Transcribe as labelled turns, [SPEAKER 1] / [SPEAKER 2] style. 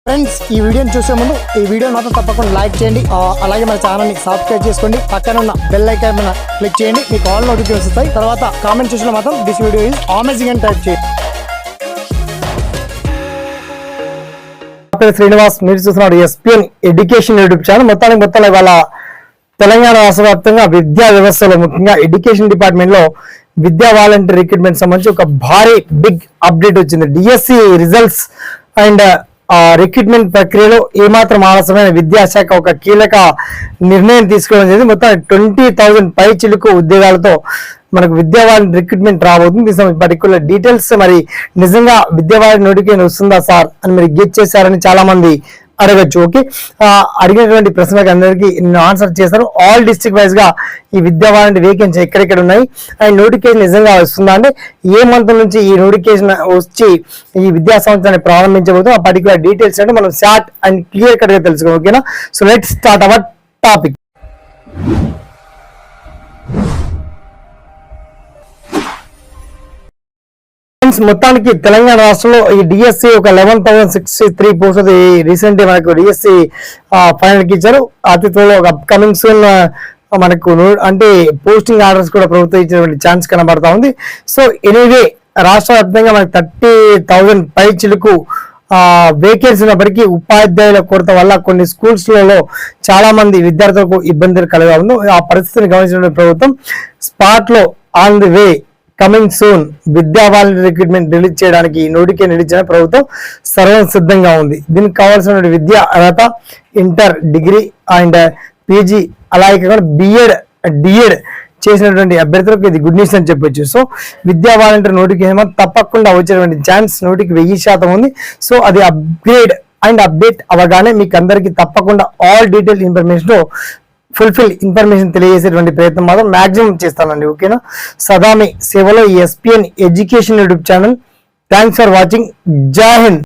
[SPEAKER 1] Friends ఈ వీడియోని చూసే ముందు ఈ వీడియో మాత్రం తప్పకుండా లైక్ చేయండి, అలాగే మన ఛానల్ని సబ్స్క్రైబ్ చేసుకోండి, పక్కన ఉన్న బెల్ ఐకాన్ మీద క్లిక్ చేయండి, మీకు ఆల్ నోటిఫికేషన్స్ వస్తాయి. తర్వాత కామెంట్ సెక్షన్లో మాత్రం దిస్ వీడియో ఈజ్ అమేజింగ్ అని టైప్ చేయండి. శ్రీనివాస్, మీరు చూస్తున్నారు ఎస్పీఎన్ ఎడ్యుకేషన్ యూట్యూబ్ ఛానల్. మొత్తం ఇవాళ తెలంగాణ రాష్ట్ర వ్యాప్తంగా విద్యా వ్యవస్థలో ముఖ్యంగా ఎడ్యుకేషన్ డిపార్ట్మెంట్ లో విద్యా వాలంటీర్ రిక్రూట్మెంట్ సంబంధించి ఒక భారీ బిగ్ అప్డేట్ వచ్చింది. డిఎస్సి రిజల్ట్స్ అండ్ రిక్రూట్మెంట్ ప్రక్రియలో ఏమాత్రం ఆలస్యమైన విద్యాశాఖ ఒక కీలక నిర్ణయం తీసుకోవడం జరిగింది. మొత్తం 20,000 పై చిలుకు ఉద్యోగాలతో మనకు విద్యావాలంటీర్ రిక్రూట్మెంట్ రాబోతుంది. దీని పర్టికులర్ డీటెయిల్స్, మరి నిజంగా విద్యావాలంటీర్ నోటిఫికేషన్ వస్తుందా సార్ అని మీరు గెట్ చేశారని చాలా మంది అడగచ్చు. ఓకే, అడిగినటువంటి ప్రశ్నలకు అందరికీ నేను ఆన్సర్ చేశాను. ఆల్ డిస్ట్రిక్ట్ వైజ్ గా ఈ విద్యా వాలంటీర్ వేకెన్సీ ఎక్కడెక్కడ ఉన్నాయి అండ్ నోటిఫికేషన్ నిజంగా వస్తుందా అంటే ఏ మంత్ నుంచి ఈ నోటిఫికేషన్ వచ్చి ఈ విద్యా సంవత్సరాన్ని ప్రారంభించబోతుంది, ఆ పర్టికులర్ డీటెయిల్స్ అంటే మనం షార్ట్ అండ్ క్లియర్ కట్ గా తెలుసుకోవాలి. ఓకేనా, so let's start our topic. మొత్తానికి తెలంగాణ రాష్ట్రంలో ఈ డిఎస్సి ఒక 11,063 పోస్ట్ రీసెంట్ మనకు డిఎస్సి ఫైనల్ కి ఇచ్చారు. అతి త్వరలో ఒక అప్కమింగ్ సూన్ మనకు అంటే పోస్టింగ్ ఆర్డర్స్ కూడా ప్రభుత్వం ఇచ్చినటువంటి ఛాన్స్ కనబడతా ఉంది. సో ఎనీవే రాష్ట్ర వ్యాప్తంగా మనకు 30,000 పై చిలుకు వేకెన్సీ ఉన్నప్పటికీ ఉపాధ్యాయుల కొరత వల్ల కొన్ని స్కూల్స్లలో చాలా మంది విద్యార్థులకు ఇబ్బందులు కలగా ఉంది. ఆ పరిస్థితిని గమనించిన ప్రభుత్వం స్పాట్ లో on the way coming soon విద్యా వాలంటీర్ రిక్రూట్మెంట్ రిలీజ్ చేయడానికి నోటిఫికేషన్ రిలీజ్ చేయడానికి ప్రభుత్వం సర్వం సిద్ధంగా ఉంది. దీనికి కావాల్సిన విద్యా అర్హత ఇంటర్, డిగ్రీ అండ్ పీజీ, అలాగే కాకుండా డిఎడ్ చేసినటువంటి అభ్యర్థులకు ఇది గుడ్ న్యూస్ అని చెప్పొచ్చు. సో విద్యా వాలంటీర్ నోటిఫికేషన్ తప్పకుండా వచ్చేటువంటి ఛాన్స్ 100% ఉంది. సో అది అప్గ్రేడ్ అండ్ అప్డేట్ అవగానే మీకు అందరికీ తప్పకుండా all detail information fulfil information తెలియజేసేటువంటి ప్రయత్నం మాత్రం మాక్సిమం చేస్తానండి. ఓకేనా, సదా మీ సేవలో ఈ SPN education YouTube channel. Thanks for watching. జై హింద్.